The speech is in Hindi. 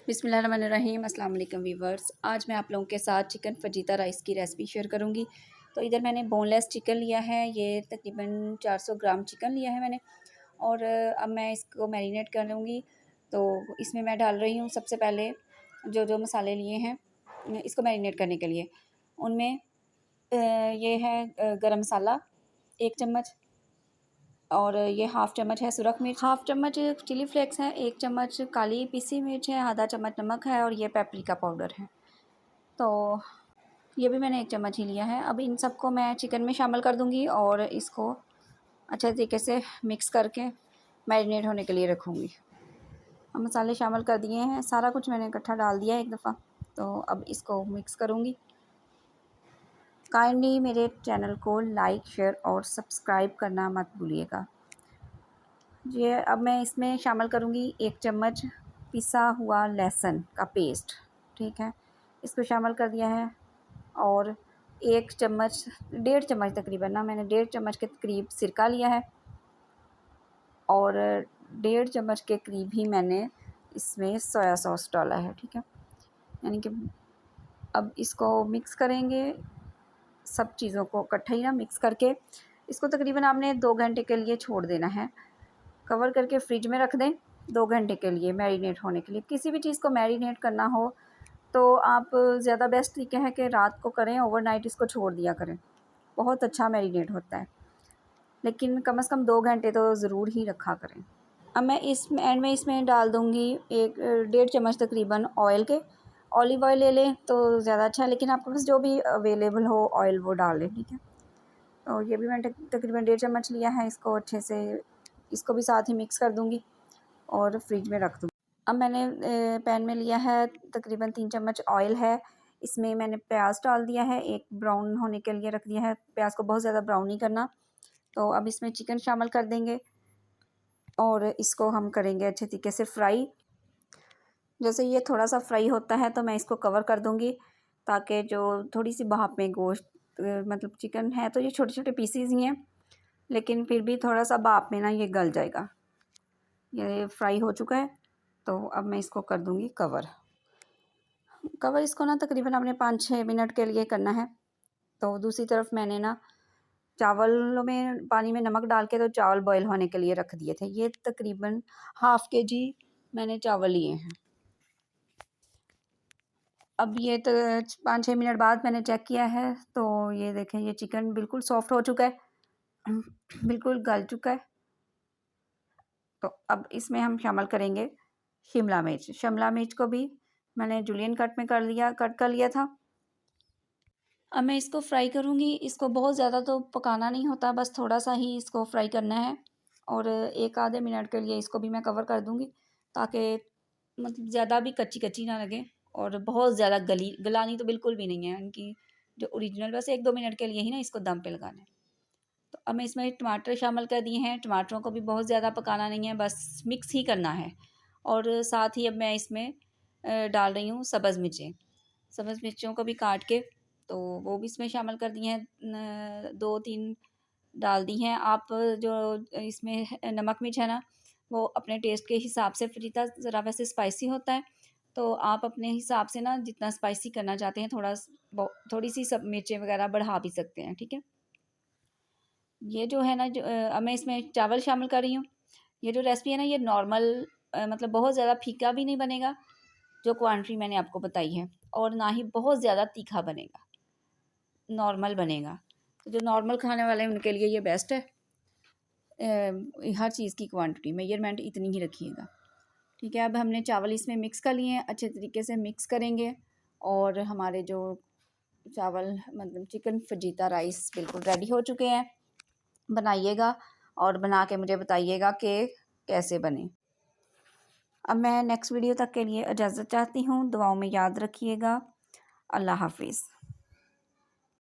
बिस्मिल्लाहिर्रहमानिर्रहीम। अस्सलाम वालेकुम वीवर्स। आज मैं आप लोगों के साथ चिकन फजीता राइस की रेसिपी शेयर करूंगी। तो इधर मैंने बोनलेस चिकन लिया है, ये तकरीबन 400 ग्राम चिकन लिया है मैंने। और अब मैं इसको मैरिनेट कर लूँगी। तो इसमें मैं डाल रही हूँ सबसे पहले जो जो मसाले लिए हैं इसको मैरिनेट करने के लिए। उनमें ये है गरम मसाला 1 चम्मच, और ये हाफ़ चम्मच है सुरख मिर्च, हाफ़ चम्मच चिली फ्लेक्स है, 1 चम्मच काली पीसी मिर्च है, आधा चम्मच नमक है, और ये पेपरिका पाउडर है। तो ये भी मैंने 1 चम्मच ही लिया है। अब इन सबको मैं चिकन में शामिल कर दूंगी और इसको अच्छे तरीके से मिक्स करके मैरिनेट होने के लिए रखूँगी। अब मसाले शामिल कर दिए हैं, सारा कुछ मैंने इकट्ठा डाल दिया है एक दफ़ा। तो अब इसको मिक्स करूँगी। काइंडली मेरे चैनल को लाइक, शेयर और सब्सक्राइब करना मत भूलिएगा। ये अब मैं इसमें शामिल करूँगी 1 चम्मच पिसा हुआ लहसुन का पेस्ट, ठीक है, इसको शामिल कर दिया है। और 1 चम्मच, 1.5 चम्मच तकरीबन ना, मैंने 1.5 चम्मच के करीब सिरका लिया है, और 1.5 चम्मच के करीब ही मैंने इसमें सोया सॉस डाला है, ठीक है। यानी कि अब इसको मिक्स करेंगे, सब चीज़ों को इकट्ठा ही ना मिक्स करके इसको तकरीबन आपने 2 घंटे के लिए छोड़ देना है। कवर करके फ्रिज में रख दें 2 घंटे के लिए मैरिनेट होने के लिए। किसी भी चीज़ को मैरिनेट करना हो तो आप ज़्यादा बेस्ट तरीका है कि रात को करें, ओवरनाइट इसको छोड़ दिया करें, बहुत अच्छा मैरिनेट होता है। लेकिन कम से कम 2 घंटे तो ज़रूर ही रखा करें। अब मैं इस एंड में इसमें डाल दूँगी 1.5 चम्मच तकरीबन ऑयल के। ऑलिव ऑयल ले लें तो ज़्यादा अच्छा है, लेकिन आपके पास जो भी अवेलेबल हो ऑयल वो डाल लें, ठीक है। तो ये भी मैंने तकरीबन 1.5 चम्मच लिया है। इसको अच्छे से, इसको भी साथ ही मिक्स कर दूँगी और फ्रिज में रख दूँगी। अब मैंने पैन में लिया है तकरीबन 3 चम्मच ऑयल है। इसमें मैंने प्याज डाल दिया है, एक ब्राउन होने के लिए रख दिया है। प्याज को बहुत ज़्यादा ब्राउन नहीं करना। तो अब इसमें चिकन शामिल कर देंगे और इसको हम करेंगे अच्छे तरीके से फ्राई। जैसे ये थोड़ा सा फ्राई होता है तो मैं इसको कवर कर दूँगी, ताकि जो थोड़ी सी भाप में गोश्त, मतलब चिकन है तो ये छोटे छोटे पीसीज ही हैं, लेकिन फिर भी थोड़ा सा भाप में ना ये गल जाएगा। ये फ्राई हो चुका है, तो अब मैं इसको कर दूँगी कवर। इसको ना तकरीबन आपने 5-6 मिनट के लिए करना है। तो दूसरी तरफ मैंने ना चावलों में पानी में नमक डाल के तो चावल बॉईल होने के लिए रख दिए थे। ये तकरीबन हाफ़ केजी मैंने चावल लिए हैं। अब ये तो 5-6 मिनट बाद मैंने चेक किया है, तो ये देखें, ये चिकन बिल्कुल सॉफ्ट हो चुका है, बिल्कुल गल चुका है। तो अब इसमें हम शामिल करेंगे शिमला मिर्च। शिमला मिर्च को भी मैंने जूलियन कट कर लिया था। अब मैं इसको फ्राई करूँगी। इसको बहुत ज़्यादा तो पकाना नहीं होता, बस थोड़ा सा ही इसको फ्राई करना है। और 1 आधे मिनट के लिए इसको भी मैं कवर कर दूँगी, ताकि मतलब ज़्यादा भी कच्ची कच्ची ना लगे और बहुत ज़्यादा गलानी तो बिल्कुल भी नहीं है इनकी जो ओरिजिनल, बस 1-2 मिनट के लिए ही ना इसको दम पे लगाना है। तो अब मैं इसमें टमाटर शामिल कर दिए हैं। टमाटरों को भी बहुत ज़्यादा पकाना नहीं है, बस मिक्स ही करना है। और साथ ही अब मैं इसमें डाल रही हूँ सब्ज़ मिर्चें। सब्ज़ मिर्चों को भी काट के तो वो भी इसमें शामिल कर दिए हैं, 2-3 डाल दी हैं। आप जो इसमें नमक मिर्च है ना, वो अपने टेस्ट के हिसाब से, फरीता ज़रा वैसे स्पाइसी होता है, तो आप अपने हिसाब से ना जितना स्पाइसी करना चाहते हैं थोड़ी सी सब मिर्चें वगैरह बढ़ा भी सकते हैं, ठीक है। ये जो है ना, जो अब मैं इसमें चावल शामिल कर रही हूँ। ये जो रेसिपी है ना, ये नॉर्मल, मतलब बहुत ज़्यादा फीका भी नहीं बनेगा जो क्वांटिटी मैंने आपको बताई है, और ना ही बहुत ज़्यादा तीखा बनेगा, नॉर्मल बनेगा। तो जो नॉर्मल खाने वाले हैं उनके लिए ये बेस्ट है। हर चीज़ की क्वांटिटी मेजरमेंट इतनी ही रखिएगा, ठीक है। अब हमने चावल इसमें मिक्स कर लिए हैं, अच्छे तरीके से मिक्स करेंगे और हमारे जो चावल, मतलब चिकन फजीता राइस बिल्कुल रेडी हो चुके हैं। बनाइएगा और बना के मुझे बताइएगा कि कैसे बने। अब मैं नेक्स्ट वीडियो तक के लिए इजाज़त चाहती हूँ। दुआओं में याद रखिएगा। अल्लाह हाफिज़।